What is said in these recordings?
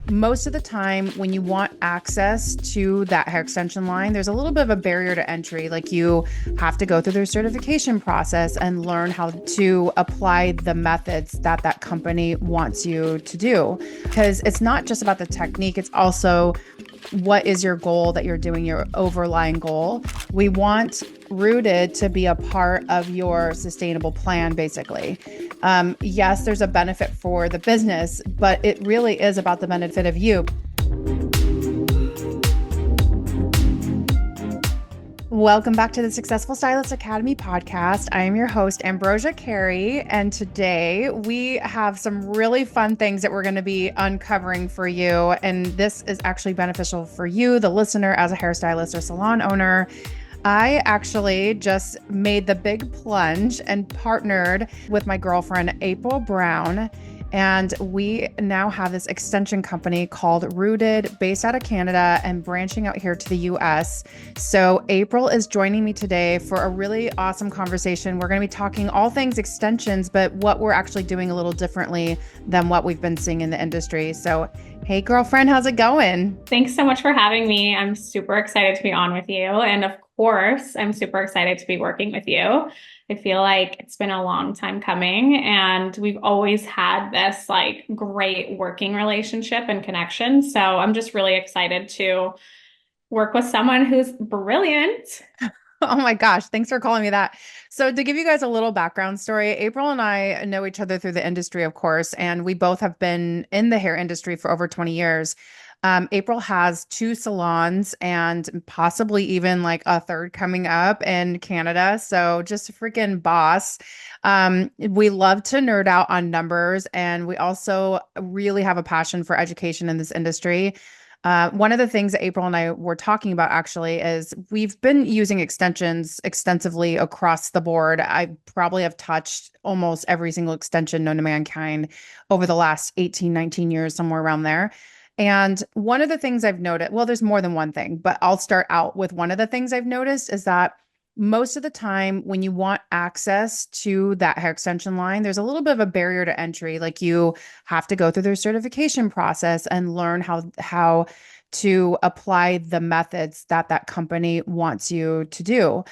Most of the time when you want access to that hair extension line, there's a little bit of a barrier to entry. Like you have to go through their certification process and learn how to apply the methods that that company wants you to do. Because it's not just about the technique, it's also what is your goal that you're doing, your overlying goal. We want Rooted to be a part of your sustainable plan, basically. Yes, there's a benefit for the business, but it really is about the benefit of you. Welcome back to the Successful Stylist Academy podcast. I am your host, Ambrosia Carey, and today we have some really fun things that we're going to be uncovering for you. And this is actually beneficial for you, the listener, as a hairstylist or salon owner. I actually just made the big plunge and partnered with my girlfriend, April Brown. And we now have this extension company called Rooted, based out of Canada and branching out here to the US. So April is joining me today for a really awesome conversation. We're going to be talking all things extensions, but what we're actually doing a little differently than what we've been seeing in the industry. So, hey, girlfriend, how's it going? Thanks so much for having me. I'm super excited to be on with you. And of course, I'm super excited to be working with you. I feel like it's been a long time coming, and we've always had this like great working relationship and connection. So I'm just really excited to work with someone who's brilliant. Oh my gosh, thanks for calling me that. So, to give you guys a little background story, April and I know each other through the industry, of course, and we both have been in the hair industry for over 20 years. April has two salons and possibly even like a third coming up in Canada. So, just a freaking boss. We love to nerd out on numbers, and we also really have a passion for education in this industry. One of the things that April and I were talking about actually is we've been using extensions extensively across the board. I probably have touched almost every single extension known to mankind over the last 18, 19 years, somewhere around there. And one of the things I've noticed, well, there's more than one thing, but I'll start out with one of the things I've noticed is that most of the time when you want access to that hair extension line, there's a little bit of a barrier to entry. Like you have to go through their certification process and learn how to apply the methods that that company wants you to do.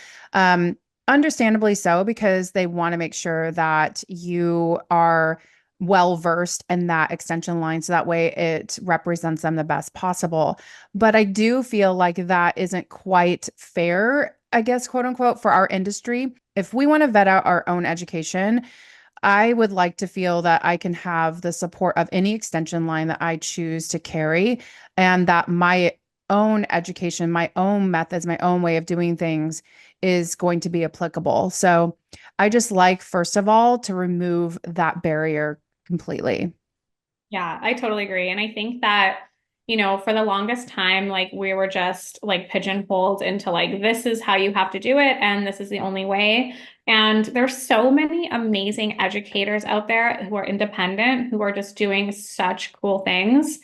Understandably so, because they want to make sure that you are well versed in that extension line so that way it represents them the best possible. But I do feel like that isn't quite fair, I guess, quote unquote, for our industry. If we want to vet out our own education, I would like to feel that I can have the support of any extension line that I choose to carry, and that my own education, my own methods, my own way of doing things is going to be applicable. So I just like, first of all, to remove that barrier completely. Yeah, I totally agree. And I think that, for the longest time, like we were just like pigeonholed into like, this is how you have to do it, and this is the only way. And there's so many amazing educators out there who are independent, who are just doing such cool things.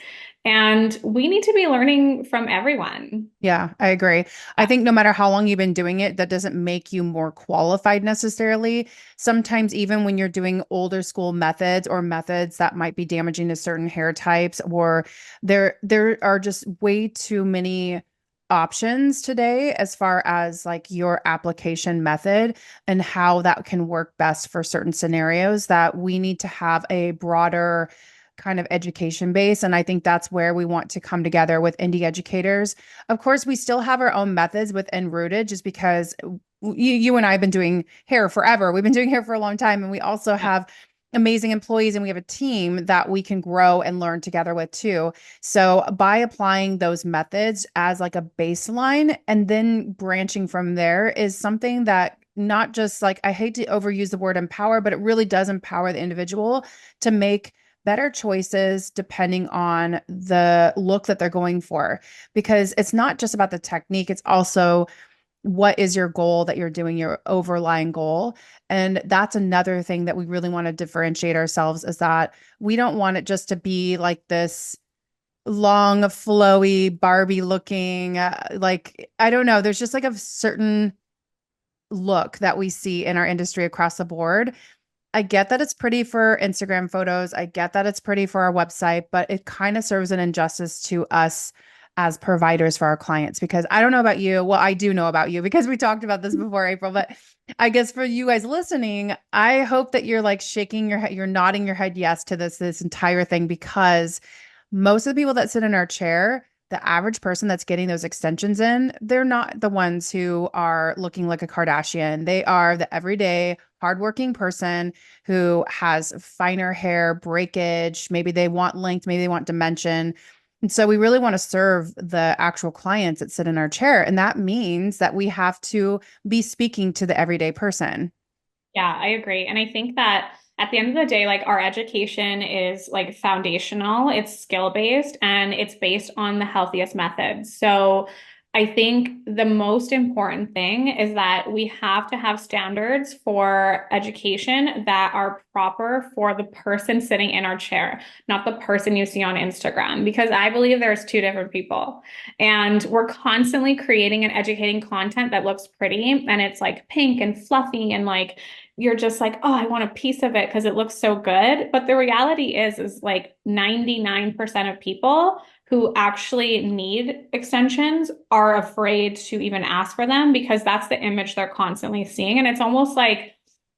And we need to be learning from everyone. Yeah, I agree. I think no matter how long you've been doing it, that doesn't make you more qualified necessarily. Sometimes, even when you're doing older school methods or methods that might be damaging to certain hair types, or there are just way too many options today as far as like your application method and how that can work best for certain scenarios, that we need to have a broader kind of education base. And I think that's where we want to come together with indie educators. Of course, we still have our own methods within Rooted, just because you and I have been doing hair forever. We've been doing hair for a long time. And we also Yeah. have amazing employees, and we have a team that we can grow and learn together with too. So by applying those methods as like a baseline and then branching from there is something that not just, like, I hate to overuse the word empower, but it really does empower the individual to make better choices depending on the look that they're going for. Because it's not just about the technique, it's also what is your goal that you're doing, your overlying goal. And that's another thing that we really want to differentiate ourselves, is that we don't want it just to be like this long, flowy, Barbie looking, like, I don't know. There's just like a certain look that we see in our industry across the board. I get that it's pretty for Instagram photos. I get that it's pretty for our website, but it kind of serves an injustice to us as providers for our clients because I don't know about you. Well, I do know about you because we talked about this before, April, but I guess for you guys listening, I hope that you're like shaking your head, you're nodding your head yes to this entire thing because most of the people that sit in our chair, the average person that's getting those extensions in, they're not the ones who are looking like a Kardashian. They are the everyday hardworking person who has finer hair, breakage. Maybe they want length, maybe they want dimension. And so we really want to serve the actual clients that sit in our chair. And that means that we have to be speaking to the everyday person. Yeah, I agree. And I think that at the end of the day, like our education is like foundational, it's skill based, and it's based on the healthiest methods. So I think the most important thing is that we have to have standards for education that are proper for the person sitting in our chair, not the person you see on Instagram, because I believe there's two different people. And we're constantly creating and educating content that looks pretty and it's like pink and fluffy and like you're just like, oh, I want a piece of it because it looks so good. But the reality is like 99% of people who actually need extensions are afraid to even ask for them because that's the image they're constantly seeing. And it's almost like,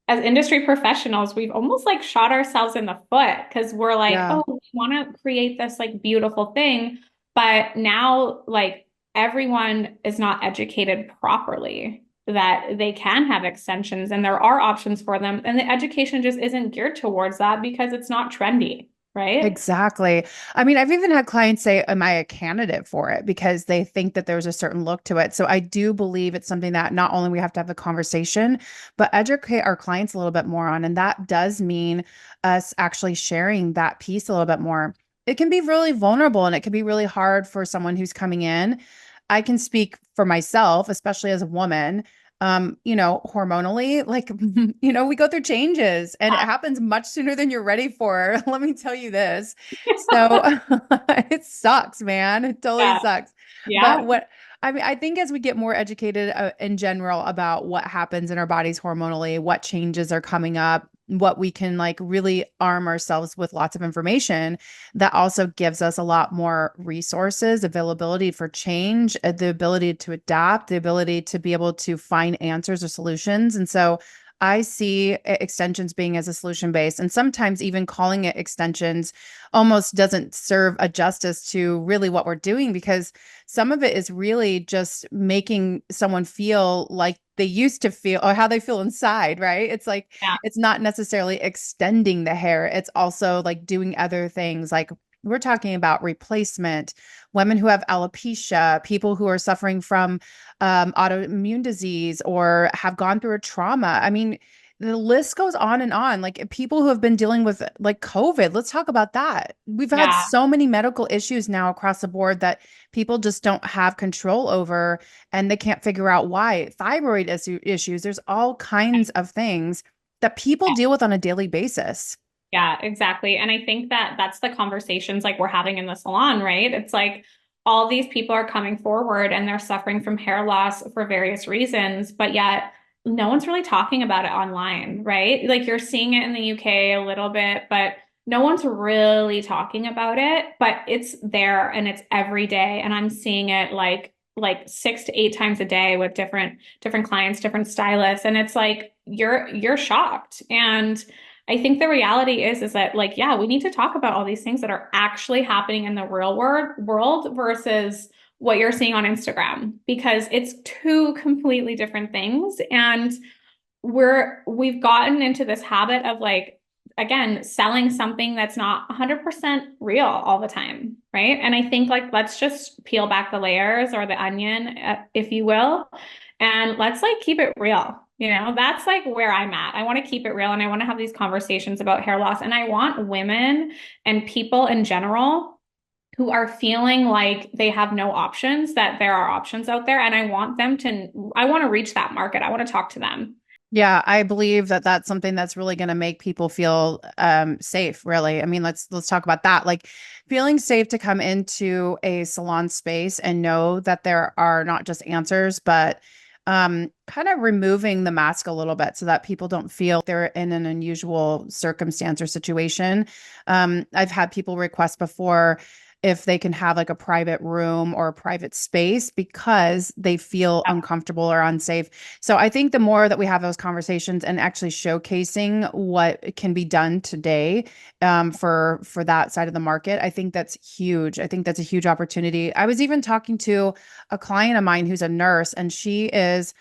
as industry professionals, we've almost like shot ourselves in the foot because we're like, Yeah. oh, we want to create this like beautiful thing. But now, like, everyone is not educated properly that they can have extensions and there are options for them. And the education just isn't geared towards that because it's not trendy, right? Exactly. I mean, I've even had clients say, am I a candidate for it? Because they think that there's a certain look to it. So I do believe it's something that not only we have to have the conversation, but educate our clients a little bit more on. And that does mean us actually sharing that piece a little bit more. It can be really vulnerable and it can be really hard for someone who's coming in. I can speak for myself, especially as a woman. Hormonally, like, we go through changes and it happens much sooner than you're ready for. Let me tell you this. So it sucks, man. It totally Yeah. sucks. Yeah. But I mean, I think as we get more educated in general about what happens in our bodies hormonally, what changes are coming up, what we can like really arm ourselves with lots of information, that also gives us a lot more resources, availability for change, the ability to adapt, the ability to be able to find answers or solutions. And so I see extensions being as a solution based, and sometimes even calling it extensions almost doesn't serve a justice to really what we're doing because some of it is really just making someone feel like they used to feel or how they feel inside, right? It's like Yeah. it's not necessarily extending the hair. It's also like doing other things. Like we're talking about replacement, women who have alopecia, people who are suffering from autoimmune disease or have gone through a trauma. I mean, the list goes on and on. Like people who have been dealing with like COVID, let's talk about that. We've had Yeah. so many medical issues now across the board that people just don't have control over and they can't figure out why. Thyroid issues, there's all kinds of things that people deal with on a daily basis. Yeah, exactly. And I think that that's the conversations like we're having in the salon, right? It's like all these people are coming forward and they're suffering from hair loss for various reasons, but yet no one's really talking about it online, right? Like you're seeing it in the UK a little bit, but no one's really talking about it, but it's there and it's every day. And I'm seeing it like 6 to 8 times a day with different clients, different stylists. And it's like you're shocked. And I think the reality is that like, yeah, we need to talk about all these things that are actually happening in the real world versus what you're seeing on Instagram because it's two completely different things. And we've gotten into this habit of like, again, selling something that's not 100% real all the time, right? And I think like let's just peel back the layers or the onion, if you will, and let's like keep it real. That's like where I'm at. I want to keep it real and I want to have these conversations about hair loss. And I want women and people in general who are feeling like they have no options, that there are options out there. And I want to reach that market. I want to talk to them. Yeah, I believe that that's something that's really going to make people feel safe, really. I mean, let's talk about that. Like feeling safe to come into a salon space and know that there are not just answers, but kind of removing the mask a little bit so that people don't feel they're in an unusual circumstance or situation. I've had people request before if they can have like a private room or a private space because they feel uncomfortable or unsafe. So I think the more that we have those conversations and actually showcasing what can be done today, for that side of the market, I think that's huge. I think that's a huge opportunity. I was even talking to a client of mine who's a nurse, and she is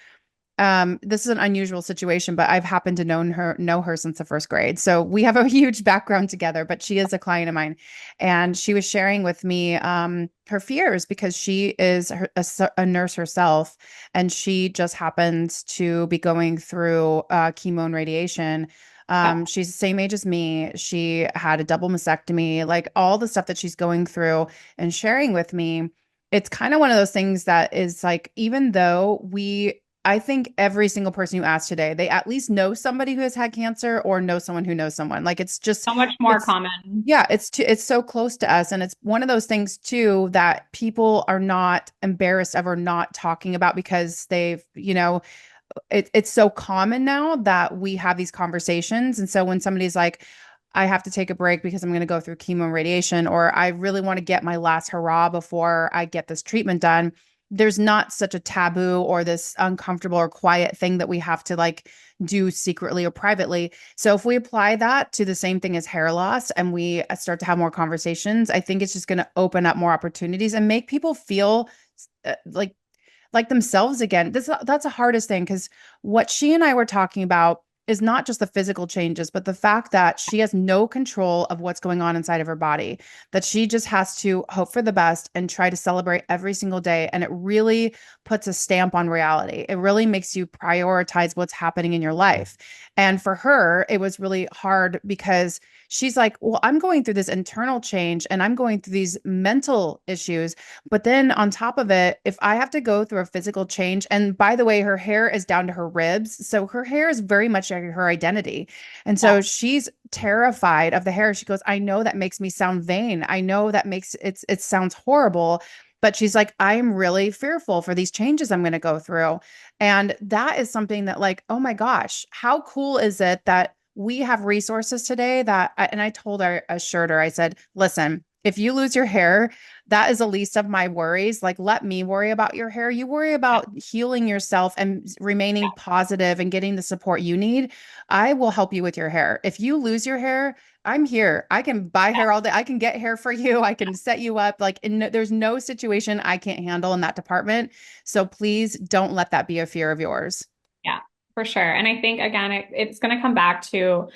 this is an unusual situation, but I've happened to know her since the first grade. So we have a huge background together, but she is a client of mine. And she was sharing with me her fears because she is a nurse herself, and she just happens to be going through chemo and radiation. Yeah. She's the same age as me. She had a double mastectomy, like all the stuff that she's going through and sharing with me. It's kind of one of those things that is like, even though I think every single person you ask today, they at least know somebody who has had cancer or know someone who knows someone. Like So much more it's, common. yeah, it's so close to us. And it's one of those things too that people are not embarrassed of or not talking about because it's so common now that we have these conversations. And so when somebody's like, I have to take a break because I'm going to go through chemo and radiation, or I really want to get my last hurrah before I get this treatment done, there's not such a taboo or this uncomfortable or quiet thing that we have to like do secretly or privately. So if we apply that to the same thing as hair loss and we start to have more conversations, I think it's just going to open up more opportunities and make people feel uh, like like themselves again. That's the hardest thing because what she and I were talking about is not just the physical changes, but the fact that she has no control of what's going on inside of her body, that she just has to hope for the best and try to celebrate every single day. And it really puts a stamp on reality. It really makes you prioritize what's happening in your life. And for her, it was really hard because she's like, well, I'm going through this internal change and I'm going through these mental issues. But then on top of it, if I have to go through a physical change, and by the way, her hair is down to her ribs. So her hair is very much like her identity. And Yeah. so she's terrified of the hair. She goes, I know that makes me sound vain. I know that makes it sounds horrible. But she's like, I am really fearful for these changes I'm going to go through. And that is something that, like, oh my gosh, how cool is it that we have resources today and I told her, assured her, I said, listen, if you lose your hair, that is the least of my worries. Like, let me worry about your hair. You worry about healing yourself and remaining positive and getting the support you need. I will help you with your hair. If you lose your hair, I'm here. I can buy hair all day. I can get hair for you. I can set you up. Like, there's no situation I can't handle in that department. So please don't let that be a fear of yours. Yeah, for sure. And I think again, it's going to come back to,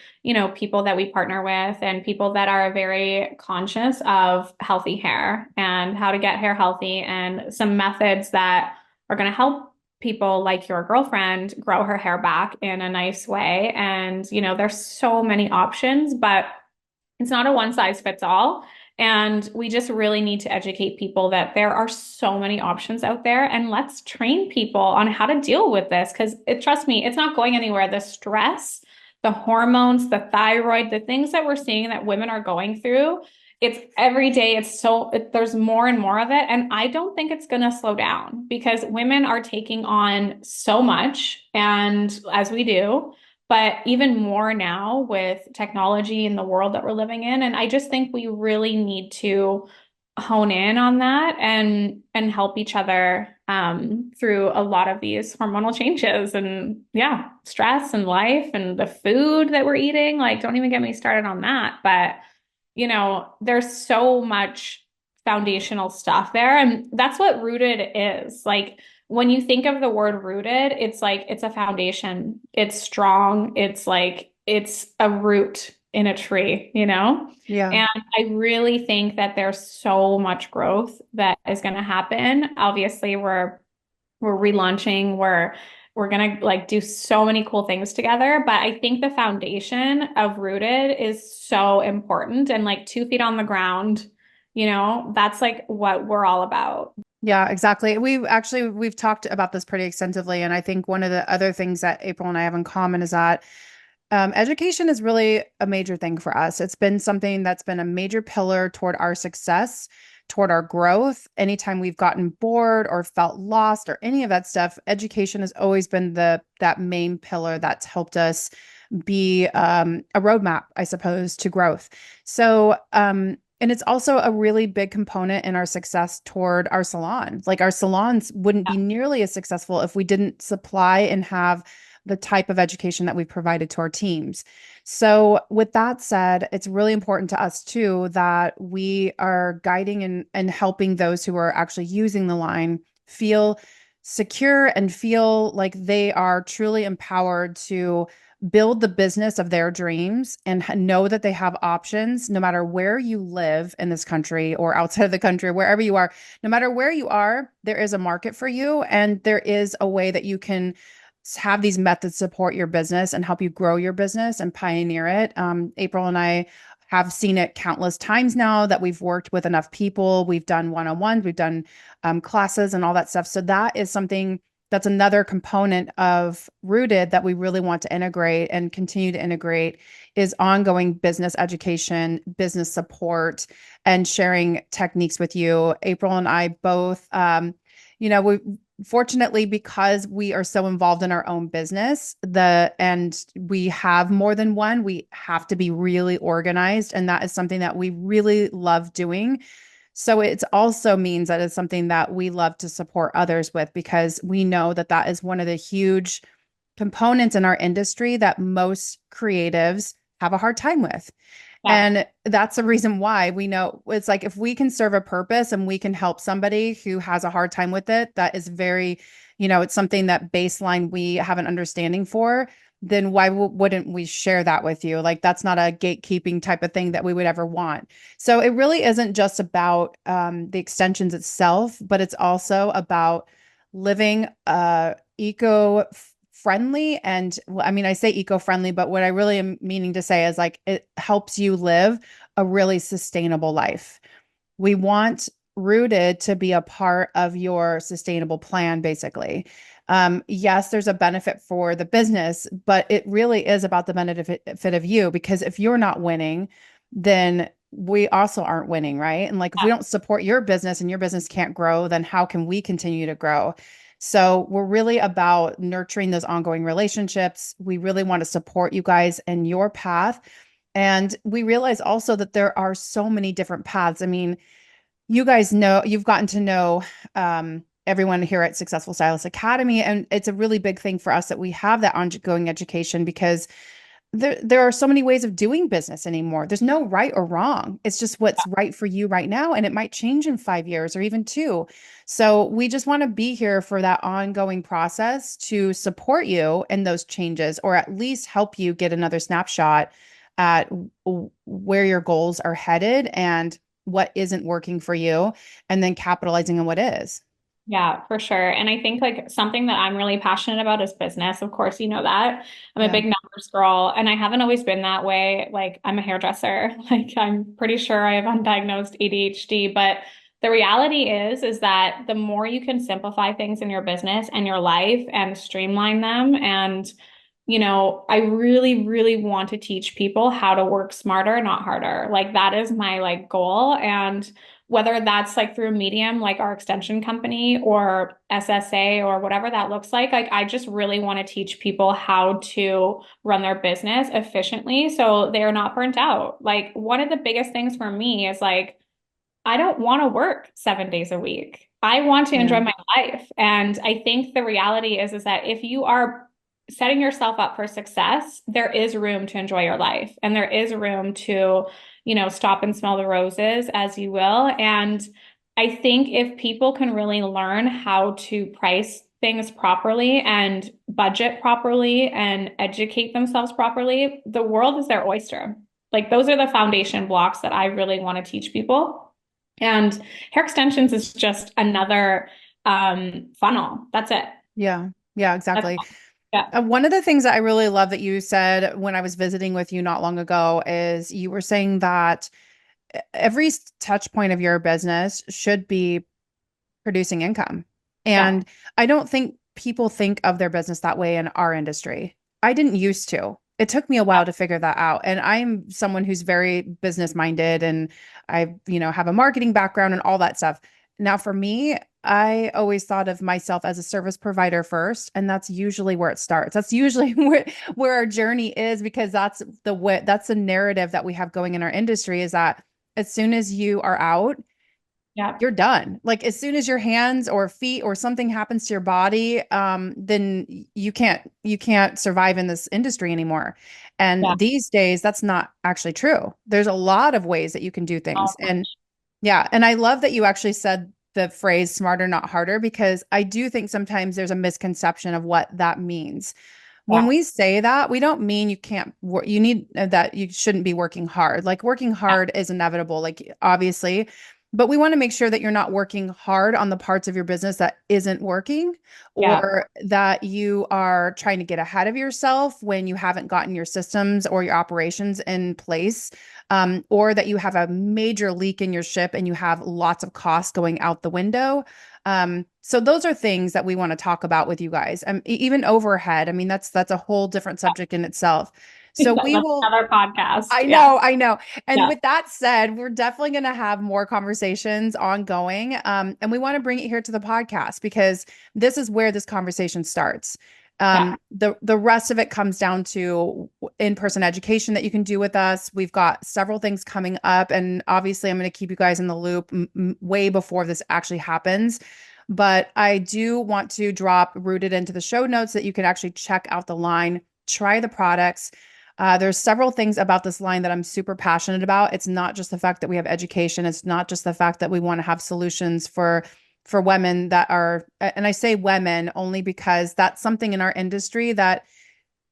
people that we partner with and people that are very conscious of healthy hair and how to get hair healthy and some methods that are going to help people like your girlfriend grow her hair back in a nice way. And, there's so many options, but it's not a one size fits all. And we just really need to educate people that there are so many options out there. And let's train people on how to deal with this. Because trust me, it's not going anywhere. The stress, the hormones, the thyroid, the things that we're seeing that women are going through, it's every day. There's more and more of it. And I don't think it's going to slow down because women are taking on so much. And as we do, but even more now with technology in the world that we're living in. And I just think we really need to hone in on that and help each other through a lot of these hormonal changes and yeah, stress and life and the food that we're eating. Like, don't even get me started on that. But there's so much foundational stuff there. And that's what rooted is. Like when you think of the word rooted, it's like it's a foundation. It's strong. It's like it's a root in a tree. Yeah. And I really think that there's so much growth that is going to happen. Obviously, we're relaunching, we're gonna like do so many cool things together. But I think the foundation of rooted is so important and like 2 feet on the ground, that's like what we're all about. Yeah, exactly. We've talked about this pretty extensively, and I think one of the other things that April and I have in common is that education is really a major thing for us. It's been something that's been a major pillar toward our success toward our growth, anytime we've gotten bored or felt lost or any of that stuff, education has always been that main pillar that's helped us be a roadmap, I suppose, to growth. So, and it's also a really big component in our success toward our salon. Like our salons wouldn't be nearly as successful if we didn't supply and have the type of education that we've provided to our teams. So, with that said, it's really important to us too that we are guiding and helping those who are actually using the line feel secure and feel like they are truly empowered to build the business of their dreams and know that they have options no matter where you live in this country or outside of the country, wherever you are. No matter where you are, there is a market for you, and there is a way that you can have these methods support your business and help you grow your business and pioneer it. April and I have seen it countless times now that we've worked with enough people. We've done one-on-ones, we've done classes and all that stuff. So that is something that's another component of Rooted that we really want to integrate and continue to integrate is ongoing business education, business support, and sharing techniques with you. April and I both, we fortunately, because we are so involved in our own business, and we have more than one, we have to be really organized. And that is something that we really love doing. So it also means that it's something that we love to support others with because we know that that is one of the huge components in our industry that most creatives have a hard time with. Yeah. And that's the reason why we know it's like if we can serve a purpose and we can help somebody who has a hard time with it, that is very, it's something that baseline we have an understanding for, then why wouldn't we share that with you? Like that's not a gatekeeping type of thing that we would ever want. So it really isn't just about the extensions itself, but it's also about living eco friendly. And I mean, I say eco-friendly, but what I really am meaning to say is like it helps you live a really sustainable life. We want Rooted to be a part of your sustainable plan, basically. Yes, there's a benefit for the business, but it really is about the benefit of you because if you're not winning, then we also aren't winning, right? And like if we don't support your business and your business can't grow, then how can we continue to grow? So we're really about nurturing those ongoing relationships. We really want to support you guys in your path. And we realize also that there are so many different paths. I mean, you guys know, you've gotten to know everyone here at Successful Stylist Academy. And it's a really big thing for us that we have that ongoing education because there are so many ways of doing business anymore. There's no right or wrong. It's just what's right for you right now. And it might change in 5 years or even two. So we just want to be here for that ongoing process to support you in those changes, or at least help you get another snapshot at where your goals are headed and what isn't working for you, and then capitalizing on what is. Yeah, for sure. And I think like something that I'm really passionate about is business. Of course, you know that. I'm a Yeah. big numbers girl and I haven't always been that way. Like I'm a hairdresser. Like I'm pretty sure I have undiagnosed ADHD, but the reality is that the more you can simplify things in your business and your life and streamline them and I really, really want to teach people how to work smarter, not harder. Like that is my like goal. And whether that's like through a medium like our extension company or SSA or whatever that looks like I just really want to teach people how to run their business efficiently so they are not burnt out. Like one of the biggest things for me is like I don't want to work 7 days a week. I want to enjoy Yeah. my life. And I think the reality is that if you are setting yourself up for success, there is room to enjoy your life and there is room to, stop and smell the roses as you will. And I think if people can really learn how to price things properly and budget properly and educate themselves properly, the world is their oyster. Like those are the foundation blocks that I really want to teach people. And hair extensions is just another funnel. That's it. Yeah. Yeah, That's exactly. yeah. One of the things that I really love that you said when I was visiting with you not long ago is you were saying that every touch point of your business should be producing income. Yeah. And I don't think people think of their business that way in our industry. I didn't used to. it took me a while to figure that out. And I'm someone who's very business minded and I, have a marketing background and all that stuff. Now, for me, I always thought of myself as a service provider first, and that's usually where it starts. That's usually where our journey is because that's the narrative that we have going in our industry is that as soon as you are out, Yeah. you're done. Like as soon as your hands or feet or something happens to your body, then you can't survive in this industry anymore. Yeah. And these days, that's not actually true. There's a lot of ways that you can do things. Oh, And yeah, and I love that you actually said the phrase smarter, not harder, because I do think sometimes there's a misconception of what that means. When yeah. we say that, we don't mean you can't work, you need that you shouldn't be working hard. Like working Yeah. hard is inevitable, like obviously, but we want to make sure that you're not working hard on the parts of your business that isn't working Yeah. or that you are trying to get ahead of yourself when you haven't gotten your systems or your operations in place, or that you have a major leak in your ship and you have lots of costs going out the window. So those are things that we want to talk about with you guys. Even overhead. I mean, that's a whole different subject in itself. So we That's will. another podcast. I Yeah. know, I know. And Yeah. with that said, we're definitely going to have more conversations ongoing. And we want to bring it here to the podcast because this is where this conversation starts. Yeah. The rest of it comes down to in-person education that you can do with us. We've got several things coming up, and obviously, I'm going to keep you guys in the loop way before this actually happens. But I do want to drop Rooted into the show notes that you can actually check out the line, try the products. There's several things about this line that I'm super passionate about. It's not just the fact that we have education. It's not just the fact that we want to have solutions for women that are, and I say women only because that's something in our industry that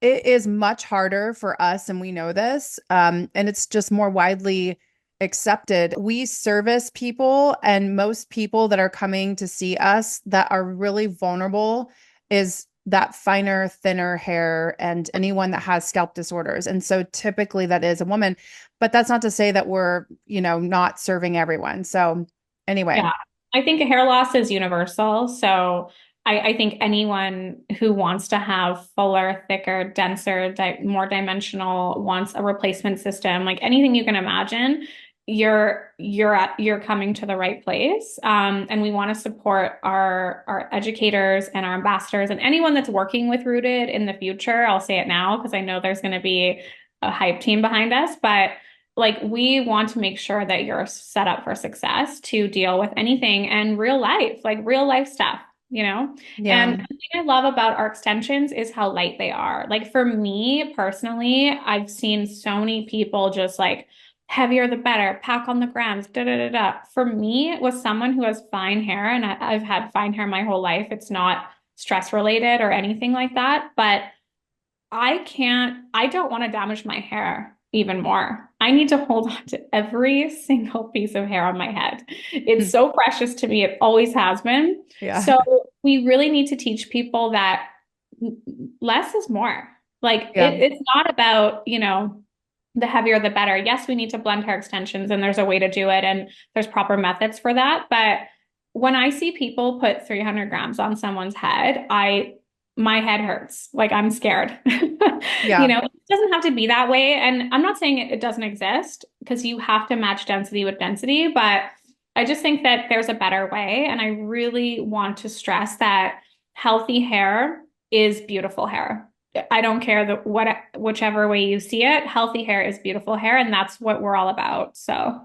it is much harder for us, and we know this. And it's just more widely accepted. We service people, and most people that are coming to see us that are really vulnerable is that finer, thinner hair and anyone that has scalp disorders. And so typically that is a woman, but that's not to say that we're, not serving everyone. So anyway, Yeah. I think hair loss is universal. So I think anyone who wants to have fuller, thicker, denser, more dimensional, wants a replacement system, like anything you can imagine, you're coming to the right place. And we want to support our educators and our ambassadors and anyone that's working with Rooted in the future. I'll say it now because I know there's going to be a hype team behind us, but like we want to make sure that you're set up for success to deal with anything and real life, like real life stuff, you know? And yeah, the thing I love about our extensions is how light they are. Like for me personally, I've seen so many people just like heavier the better, pack on the grams, da da da da. For me, with someone who has fine hair, and I've had fine hair my whole life, it's not stress related or anything like that, but I don't want to damage my hair even more. I need to hold on to every single piece of hair on my head. It's so precious to me. It always has been. yeah, So we really need to teach people that less is more. Like yeah, it's not about, the heavier the better. Yes, we need to blend hair extensions and there's a way to do it and there's proper methods for that. But when I see people put 300 grams on someone's head, my head hurts. Like I'm scared. yeah. It doesn't have to be that way. And I'm not saying it doesn't exist because you have to match density with density, but I just think that there's a better way. And I really want to stress that healthy hair is beautiful hair. I don't care whichever way you see it, healthy hair is beautiful hair, and that's what we're all about. So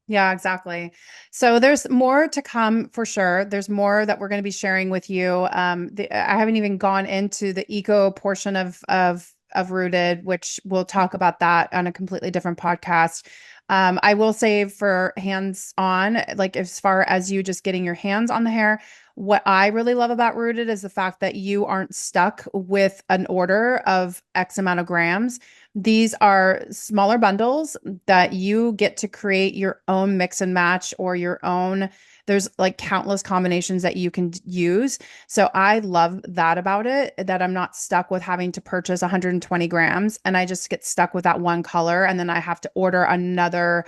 Yeah, exactly. So there's more to come for sure. There's more that we're going to be sharing with you. I haven't even gone into the eco portion of Rooted, which we'll talk about that on a completely different podcast. I will say for hands on, like as far as you just getting your hands on the hair, what I really love about Rooted is the fact that you aren't stuck with an order of X amount of grams. These are smaller bundles that you get to create your own mix and match or your own. There's like countless combinations that you can use. So I love that about it, that I'm not stuck with having to purchase 120 grams and I just get stuck with that one color. And then I have to order another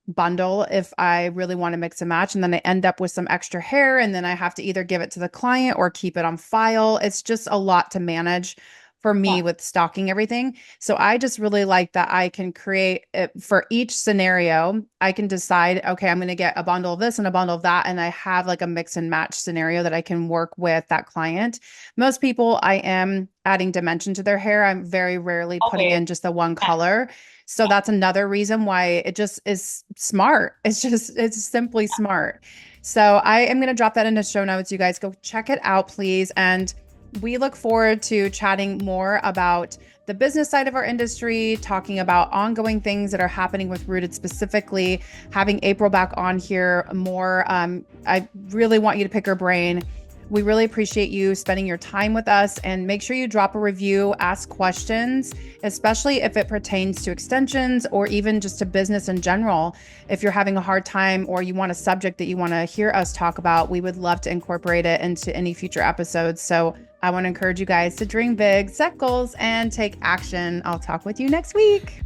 bundle if I really want to mix and match. And then I end up with some extra hair and then I have to either give it to the client or keep it on file. It's just a lot to manage for Yeah. me with stocking everything. So I just really like that I can create it for each scenario. I can decide, okay, I'm going to get a bundle of this and a bundle of that. And I have like a mix and match scenario that I can work with that client. Most people, I am adding dimension to their hair. I'm very rarely putting Always. in just the one Yeah. color. So that's another reason why it just is smart. It's simply smart. So I am going to drop that in the show notes. You guys go check it out, please. And we look forward to chatting more about the business side of our industry, talking about ongoing things that are happening with Rooted specifically, having April back on here more. I really want you to pick her brain. We really appreciate you spending your time with us, and make sure you drop a review, ask questions, especially if it pertains to extensions or even just to business in general. If you're having a hard time or you want a subject that you want to hear us talk about, we would love to incorporate it into any future episodes. So I want to encourage you guys to dream big, set goals, and take action. I'll talk with you next week.